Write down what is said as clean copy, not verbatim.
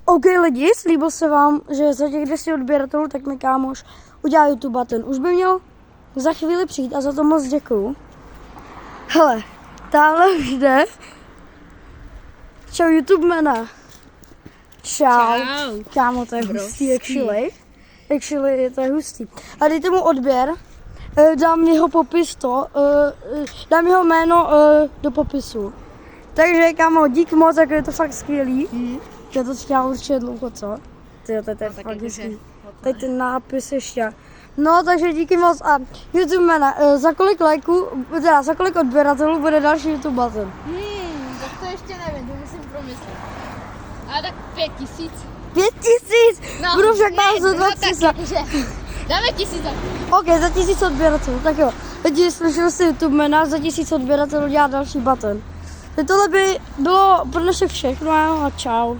OK lidi, slíbil se vám, že za těch 200 odběratelů, tak mi kámoš udělá YouTube button. Už by měl za chvíli přijít a za to moc děkuju. Hele, táhle už jde. Čau YouTube mena. Čau. Kámo, to je hustý, actually, to je hustý. A dejte mu odběr, dám jeho popis dám jeho jméno do popisu. Takže kámo, dík moc, jako je to fakt skvělý. Já to chtěla určitě dlouho, co? Tyjo, to je fakt hustý. Tady ten nápis ještě. No, takže díky moc a YouTube jména, za kolik lajků, teda za kolik odběratelů bude další YouTube button? Tak to ještě nevím, to musím promyslet. Ale tak 5000. 5000? No, Budu však dát za no, 2000. Dáme 1000. OK, za 1000 odběratelů, tak jo. Lidi, slyšeli jste YouTube jména, za 1000 odběratelů dělat další button. Tohle by bylo pro naše všechno a čau.